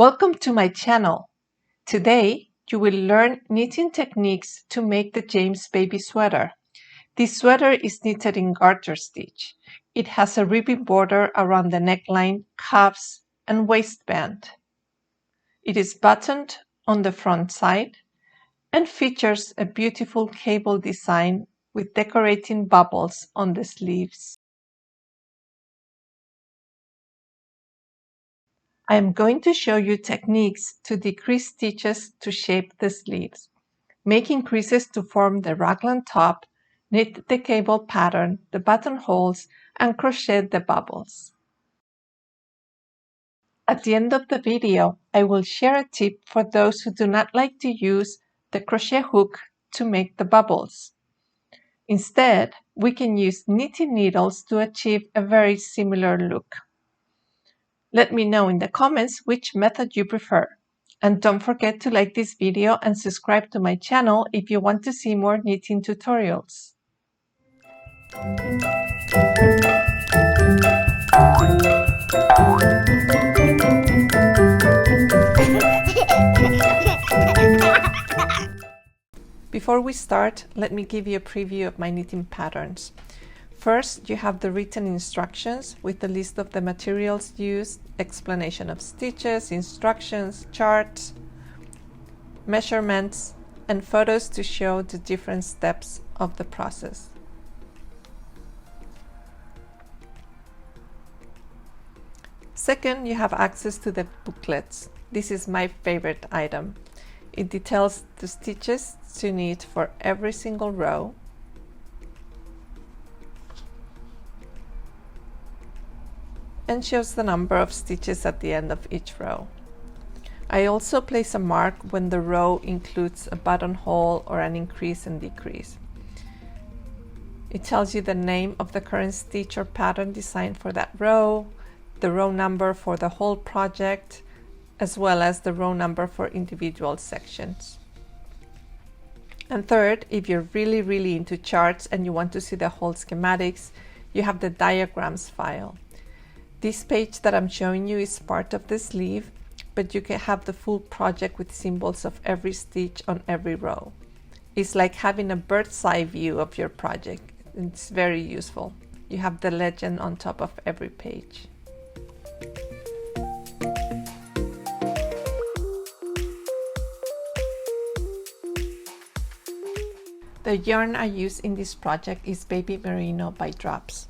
Welcome to my channel. Today you will learn knitting techniques to make the James baby sweater. This sweater is knitted in garter stitch. It has a ribbon border around the neckline, cuffs, and waistband. It is buttoned on the front side and features a beautiful cable design with decorating bubbles on the sleeves. I am going to show you techniques to decrease stitches to shape the sleeves. Make increases to form the raglan top, knit the cable pattern, the buttonholes, and crochet the bobbles. At the end of the video, I will share a tip for those who do not like to use the crochet hook to make the bubbles. Instead, we can use knitting needles to achieve a very similar look. Let me know in the comments which method you prefer. And don't forget to like this video and subscribe to my channel if you want to see more knitting tutorials. Before we start, let me give you a preview of my knitting patterns. First, you have the written instructions with the list of the materials used, explanation of stitches, instructions, charts, measurements, and photos to show the different steps of the process. Second, you have access to the booklets. This is my favorite item. It details the stitches to knit for every single row, and shows the number of stitches at the end of each row. I also place a mark when the row includes a buttonhole or an increase and decrease. It tells you the name of the current stitch or pattern designed for that row, the row number for the whole project, as well as the row number for individual sections. And third, if you're really into charts and you want to see the whole schematics, you have the diagrams file. This page that I'm showing you is part of the sleeve, but you can have the full project with symbols of every stitch on every row. It's like having a bird's eye view of your project. It's very useful. You have the legend on top of every page. The yarn I use in this project is Baby Merino by Drops.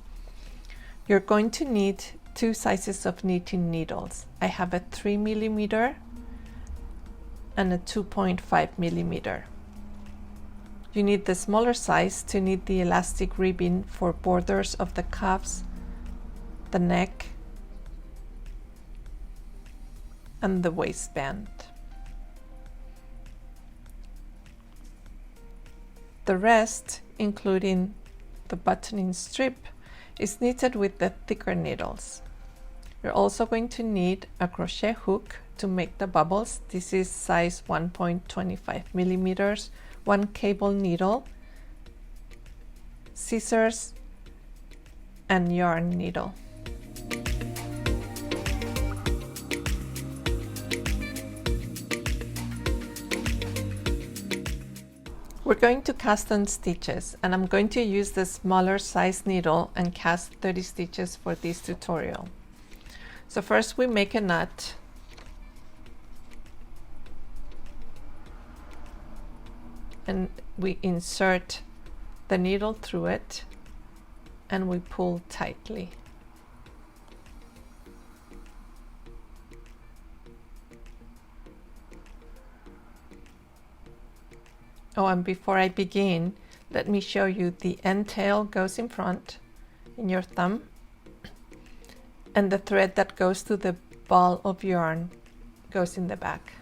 You're going to need two sizes of knitting needles. I have a 3mm and a 2.5mm. You need the smaller size to knit the elastic ribbon for borders of the cuffs, the neck, and the waistband. The rest, including the buttoning strip, is knitted with the thicker needles. You're also going to need a crochet hook to make the bubbles. This is size 1.25mm, one cable needle, scissors, and yarn needle. We're going to cast on stitches, and I'm going to use the smaller size needle and cast 30 stitches for this tutorial. So first we make a knot, and we insert the needle through it and we pull tightly. Oh, and before I begin, let me show you the end tail goes in front in your thumb, and the thread that goes to the ball of yarn goes in the back.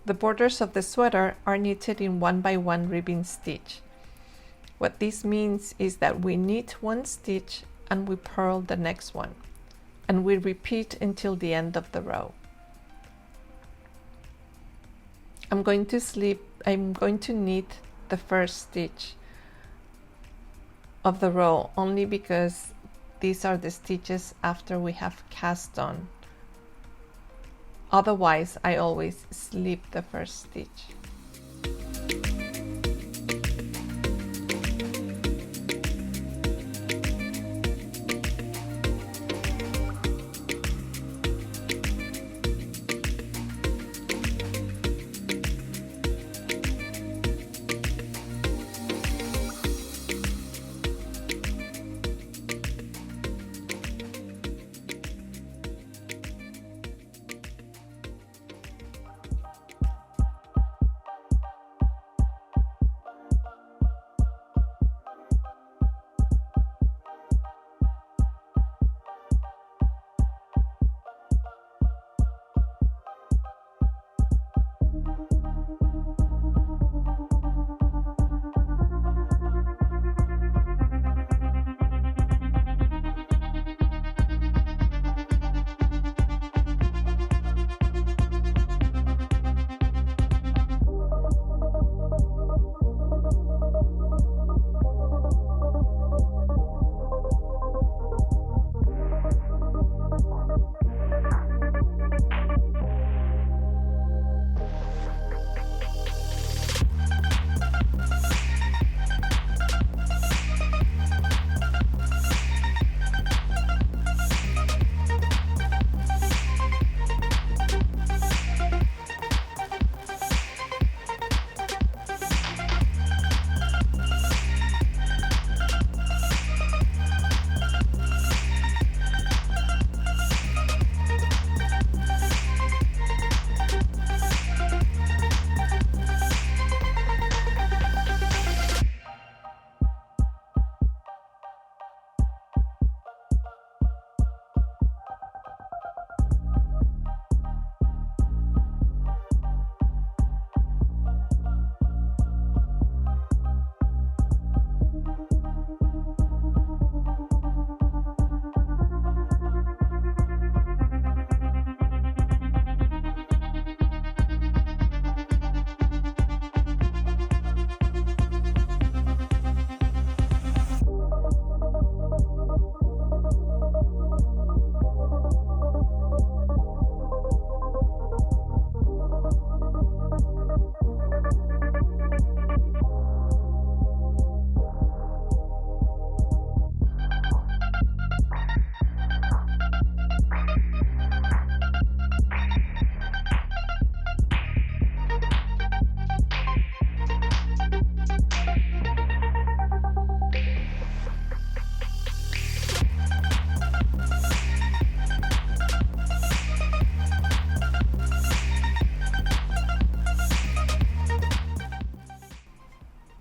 The borders of the sweater are knitted in 1x1 ribbing stitch. What this means is that we knit one stitch and we purl the next one, and we repeat until the end of the row. I'm going to knit the first stitch of the row only because these are the stitches after we have cast on. Otherwise, I always slip the first stitch.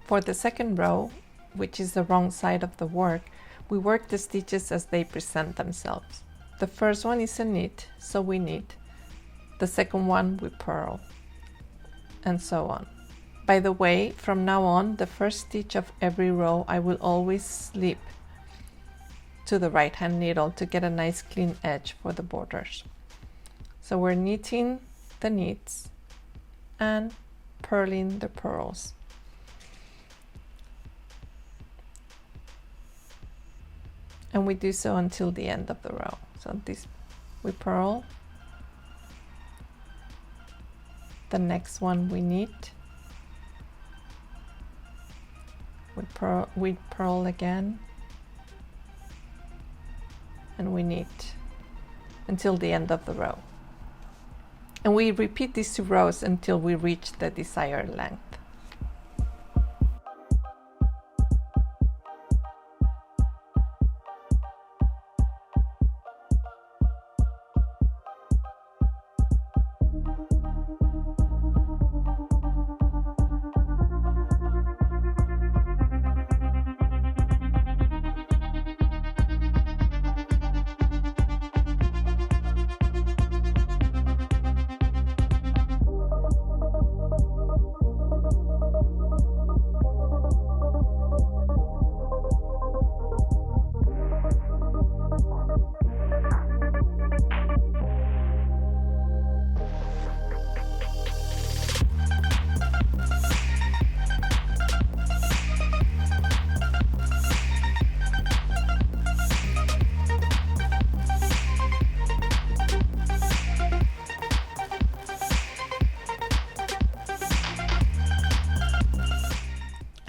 For the second row, which is the wrong side of the work, we work the stitches as they present themselves. The first one is a knit, so we knit. The second one we purl, and so on. By the way, from now on, the first stitch of every row I will always slip to the right hand needle to get a nice clean edge for the borders. So we're knitting the knits and purling the purls. And we do so until the end of the row. So this we purl, the next one we knit, we purl again, and we knit until the end of the row. And we repeat these 2 rows until we reach the desired length.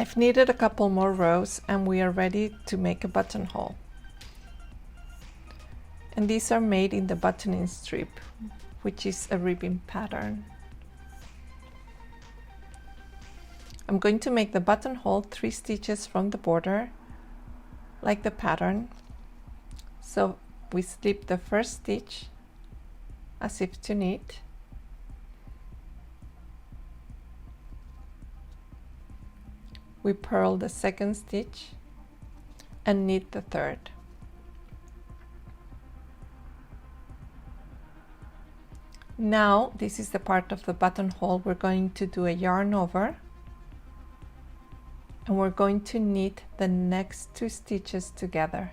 I've knitted a couple more rows and we are ready to make a buttonhole. And these are made in the buttoning strip, which is a ribbing pattern. I'm going to make the buttonhole 3 stitches from the border, like the pattern. So we slip the first stitch as if to knit. We purl the second stitch and knit the third. Now this is the part of the buttonhole we're going to do a yarn over, and we're going to knit the next 2 stitches together.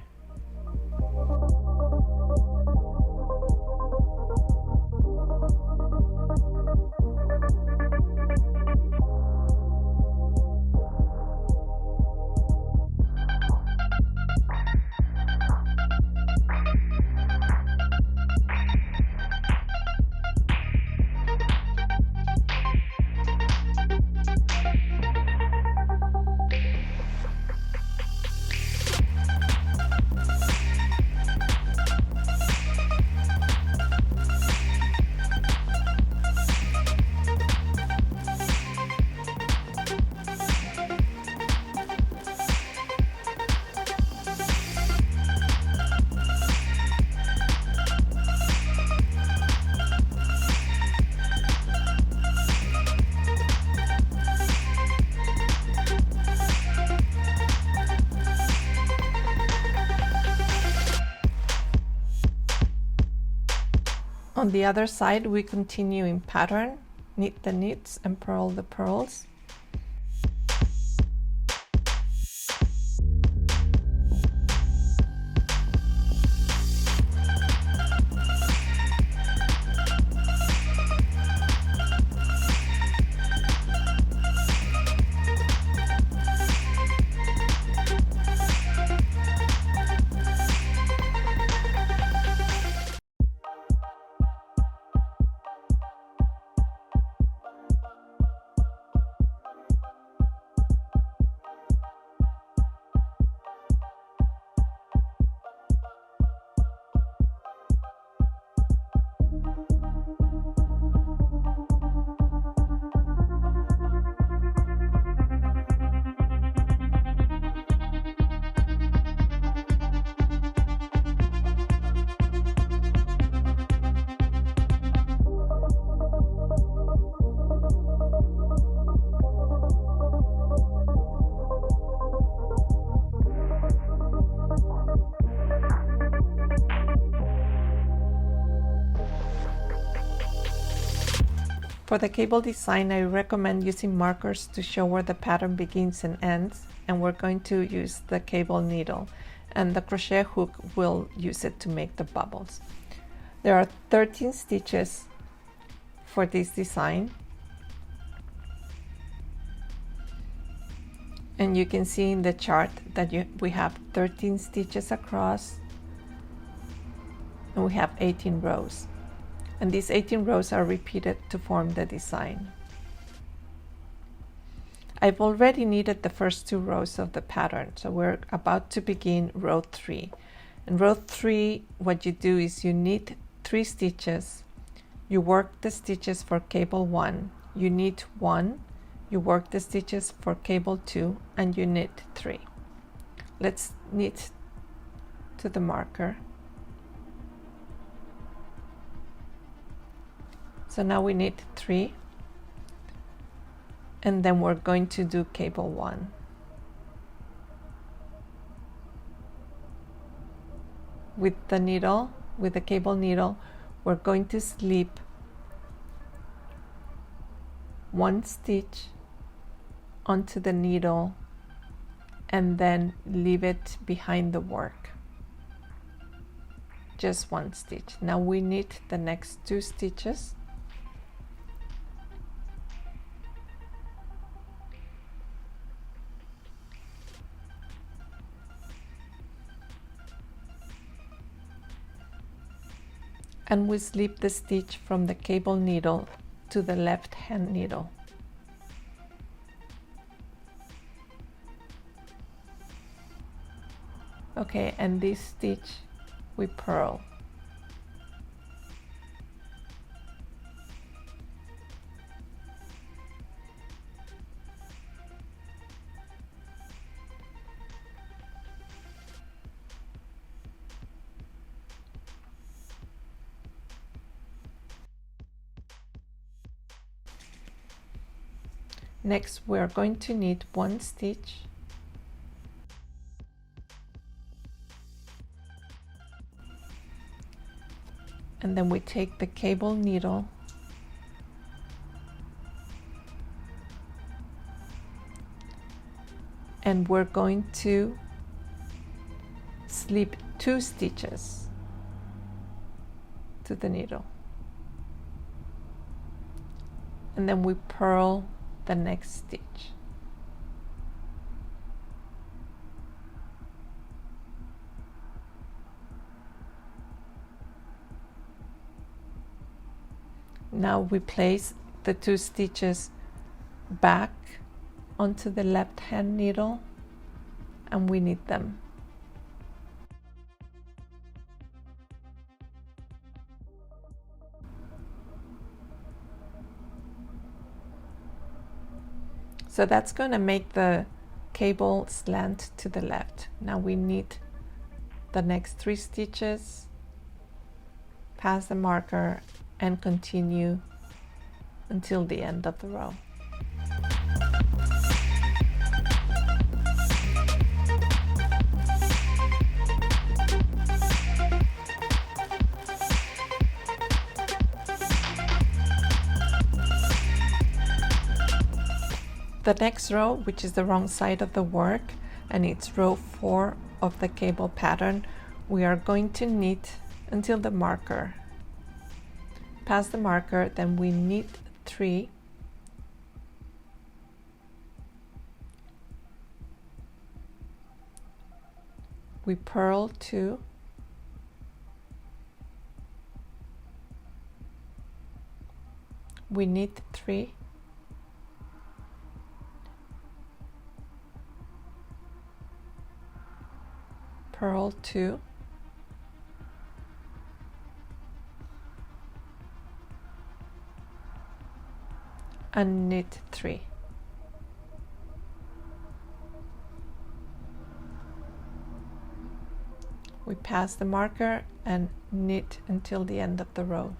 On the other side, we continue in pattern, knit the knits and purl the purls. For the cable design, I recommend using markers to show where the pattern begins and ends, and we're going to use the cable needle, and the crochet hook will use it to make the bubbles. There are 13 stitches for this design, and you can see in the chart that we have 13 stitches across and we have 18 rows. And these 18 rows are repeated to form the design. I've already knitted the first 2 rows of the pattern, so we're about to begin row 3. In row 3, what you do is you knit 3 stitches, you work the stitches for cable 1, you knit 1, you work the stitches for cable 2, and you knit 3. Let's knit to the marker. So now we knit 3, and then we're going to do cable 1. With the needle, with the cable needle, we're going to slip 1 stitch onto the needle and then leave it behind the work. Just 1 stitch. Now we knit the next 2 stitches. And we slip the stitch from the cable needle to the left hand needle. Okay, and this stitch we purl. Next, we are going to knit one stitch, and then we take the cable needle and we're going to slip 2 stitches to the needle, and then we purl the next stitch. Now we place the 2 stitches back onto the left hand needle and we knit them. So that's going to make the cable slant to the left. Now we knit the next 3 stitches, pass the marker, and continue until the end of the row. The next row, which is the wrong side of the work, and it's row 4 of the cable pattern, we are going to knit until the marker. Pass the marker, then we knit 3, we purl 2, we knit 3, purl 2, and knit 3. We pass the marker and knit until the end of the row.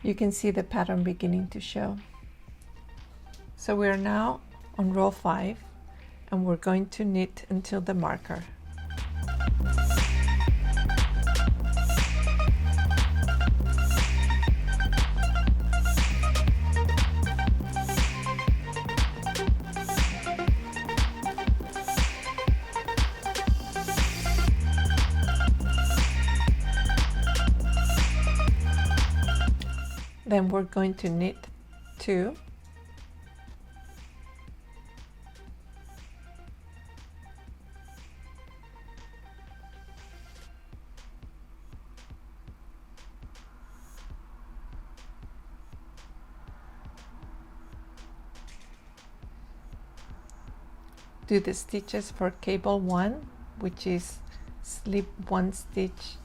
You can see the pattern beginning to show. So we are now on row 5 and we're going to knit until the marker. Then we're going to knit 2, do the stitches for cable 1, which is slip 1 stitch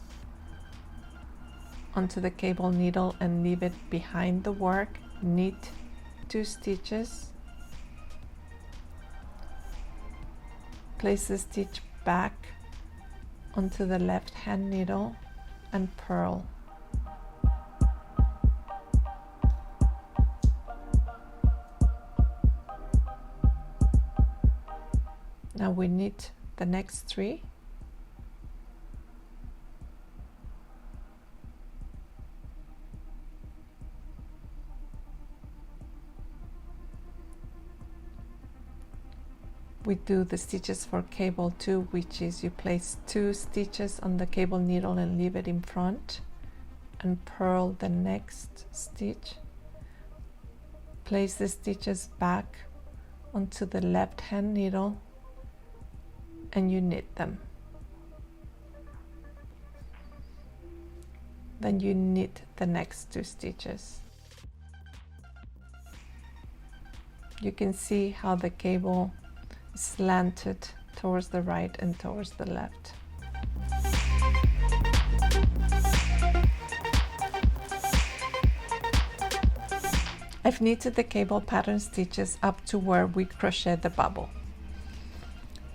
onto the cable needle and leave it behind the work, knit 2 stitches, place the stitch back onto the left hand needle and purl. Now we knit the next 3, we do the stitches for cable 2, which is you place 2 stitches on the cable needle and leave it in front and purl the next stitch, place the stitches back onto the left hand needle and you knit them. then you knit the next 2 stitches. You can see how the cable is slanted towards the right and towards the left. I've knitted the cable pattern stitches up to where we crochet the bubble.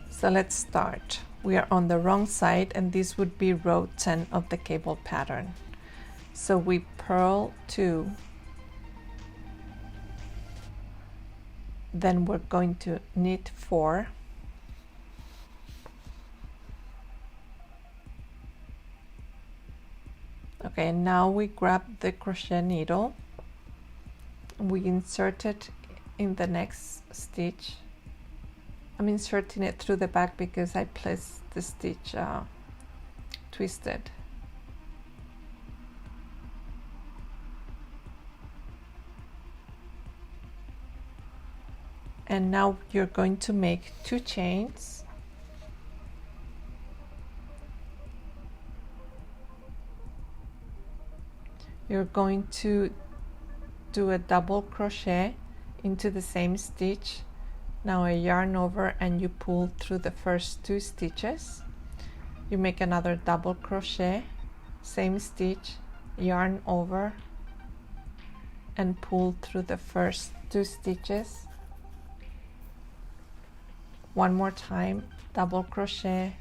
So let's start. We are on the wrong side and this would be row 10 of the cable pattern. So we purl 2, then we're going to knit 4, okay, and now we grab the crochet needle, we insert it in the next stitch. I'm inserting it through the back because I placed the stitch twisted. And now you're going to make 2 chains. You're going to do a double crochet into the same stitch. Now a yarn over and you pull through the first 2 stitches. You make another double crochet, same stitch, yarn over and pull through the first 2 stitches. One more time, double crochet,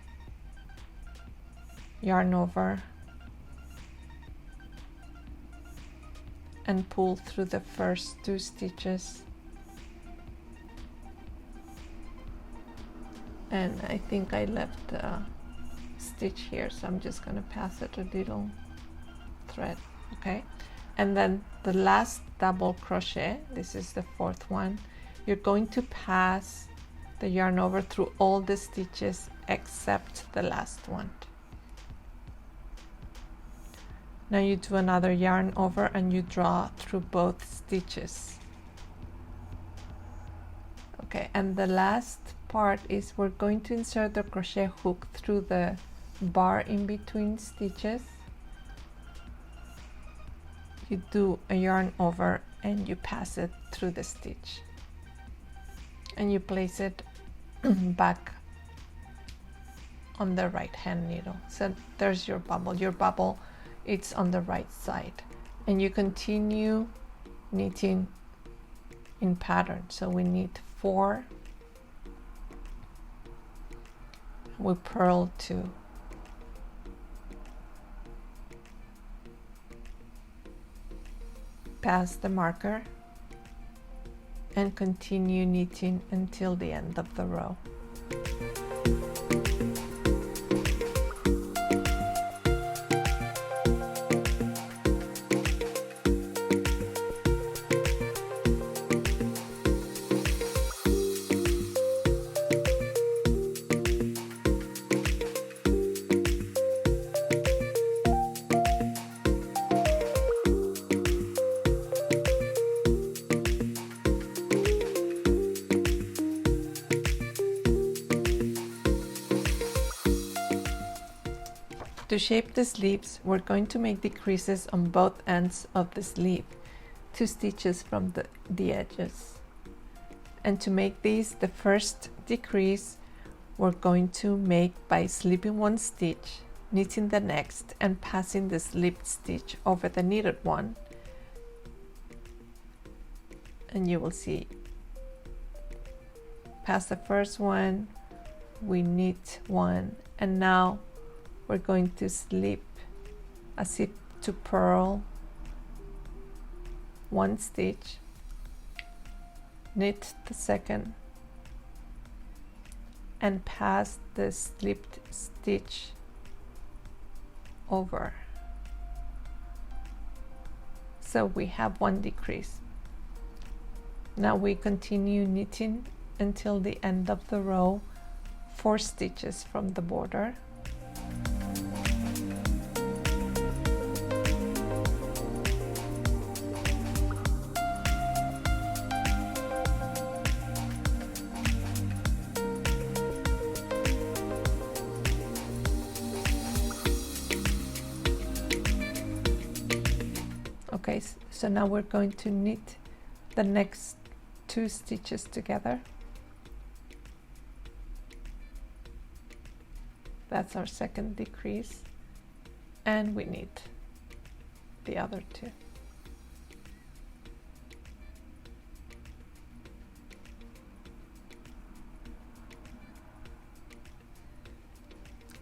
yarn over and pull through the first 2 stitches. And I think I left a stitch here, so I'm just going to pass it a little thread, okay? And then the last double crochet, this is the 4th one, you're going to pass the yarn over through all the stitches except the last one. Now you do another yarn over and you draw through both stitches. Okay, and the last part is we're going to insert the crochet hook through the bar in between stitches. You do a yarn over and you pass it through the stitch and you place it back on the right hand needle. So there's your bubble. Your bubble, it's on the right side, and you continue knitting in pattern. So we knit 4, we purl 2, pass the marker and continue knitting until the end of the row. To shape the sleeves, we're going to make decreases on both ends of the sleeve, 2 stitches from the edges. And to make these, the first decrease we're going to make by slipping 1 stitch, knitting the next and passing the slipped stitch over the knitted one. And you will see, pass the first one, we knit 1, and now we're going to slip as if to purl 1 stitch, knit the second and pass the slipped stitch over. So we have 1 decrease. Now we continue knitting until the end of the row, 4 stitches from the border. Okay, so now we're going to knit the next 2 stitches together. That's our second decrease, and we knit the other 2.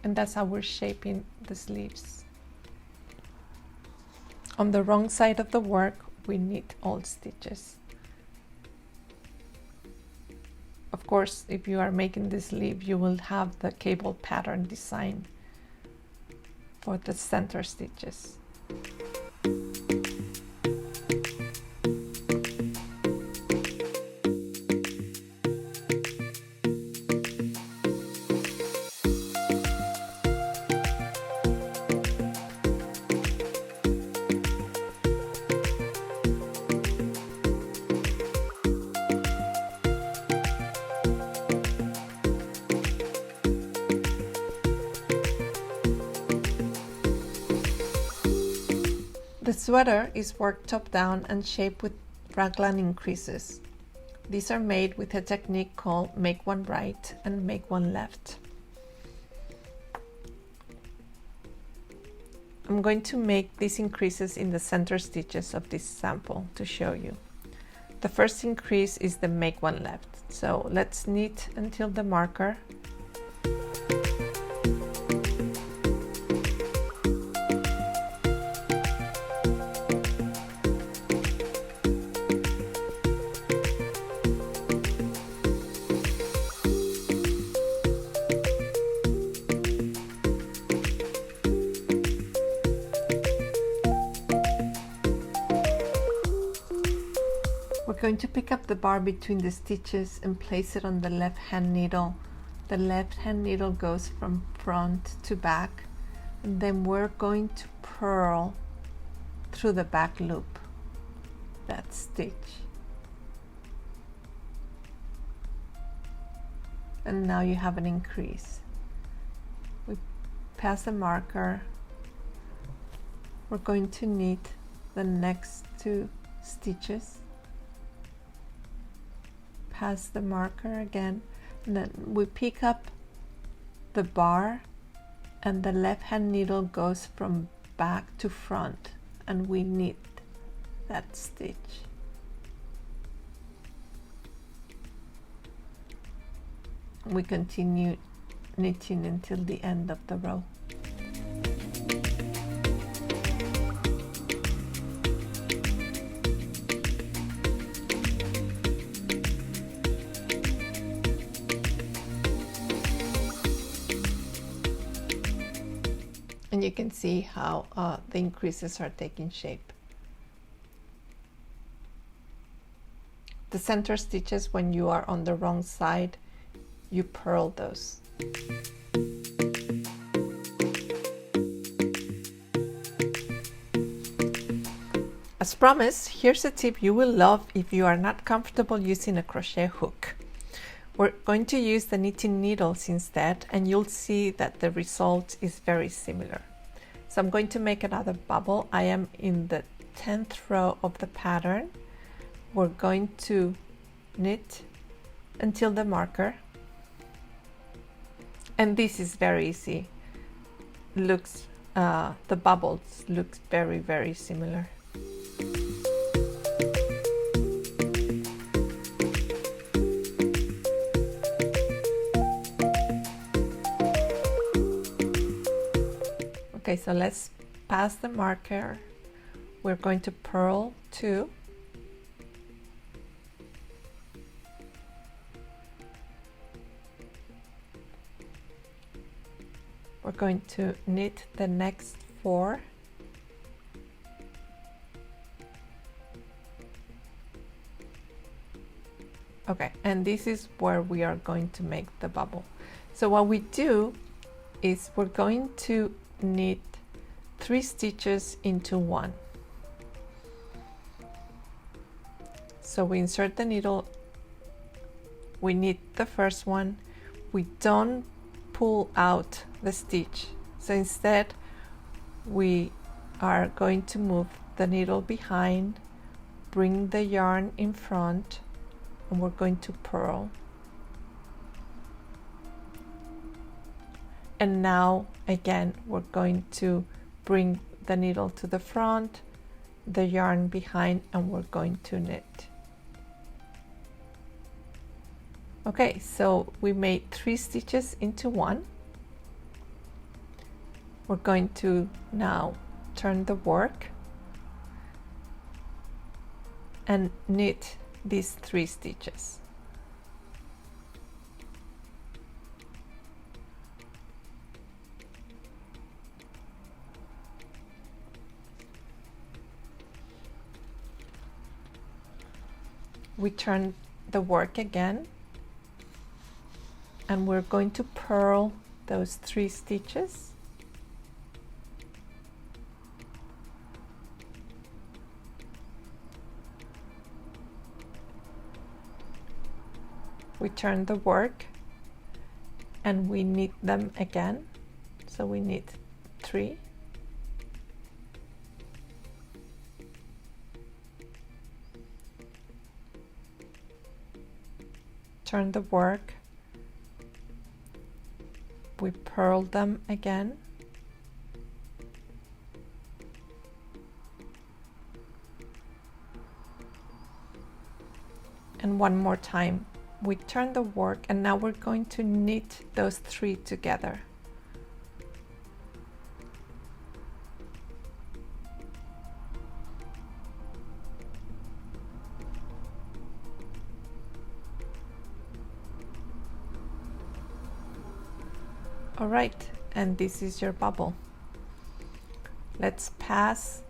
And that's how we're shaping the sleeves. On the wrong side of the work, we knit all stitches. Of course, if you are making this sleeve, you will have the cable pattern design for the center stitches. The sweater is worked top down and shaped with raglan increases. These are made with a technique called make one right and make one left. I'm going to make these increases in the center stitches of this sample to show you. The first increase is the make one left. So let's knit until the marker. We're going to pick up the bar between the stitches and place it on the left hand needle. The left hand needle goes from front to back, and then we're going to purl through the back loop that stitch. And now you have an increase. We pass the marker. We're going to knit the next 2 stitches. Pass the marker again, and then we pick up the bar, and the left hand needle goes from back to front, and we knit that stitch. We continue knitting until the end of the row. And you can see how the increases are taking shape. The center stitches, when you are on the wrong side, you purl those. As promised, here's a tip you will love if you are not comfortable using a crochet hook. We're going to use the knitting needles instead, and you'll see that the result is very similar. So I'm going to make another bobble. I am in the 10th row of the pattern. We're going to knit until the marker. And this is very easy. Looks, the bubbles look very, very similar. Okay, so let's pass the marker. We're going to purl 2. We're going to knit the next 4. Okay, and this is where we are going to make the bubble. So what we do is we're going to knit 3 stitches into 1. So we insert the needle, we knit the first one, we don't pull out the stitch, so instead we are going to move the needle behind, bring the yarn in front, and we're going to purl. And now again we're going to bring the needle to the front, the yarn behind, and we're going to knit. Okay, so we made 3 stitches into 1. We're going to now turn the work and knit these 3 stitches. We turn the work again, and we're going to purl those 3 stitches. We turn the work and we knit them again, so we knit 3. Turn the work, we purl them again, and one more time we turn the work, and now we're going to knit those 3 together. All right, and this is your bubble. Let's pass,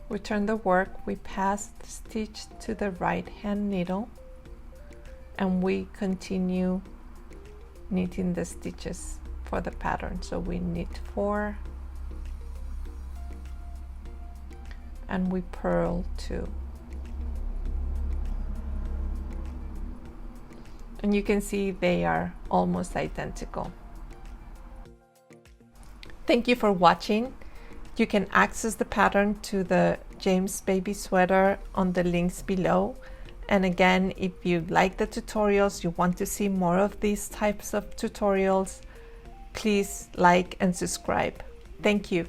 we turn the work, we pass the stitch to the right hand needle, and we continue knitting the stitches for the pattern. So we knit 4 and we purl 2. And you can see they are almost identical. Thank you for watching. You can access the pattern to the James baby sweater on the links below. And again, if you like the tutorials, you want to see more of these types of tutorials, please like and subscribe. Thank you.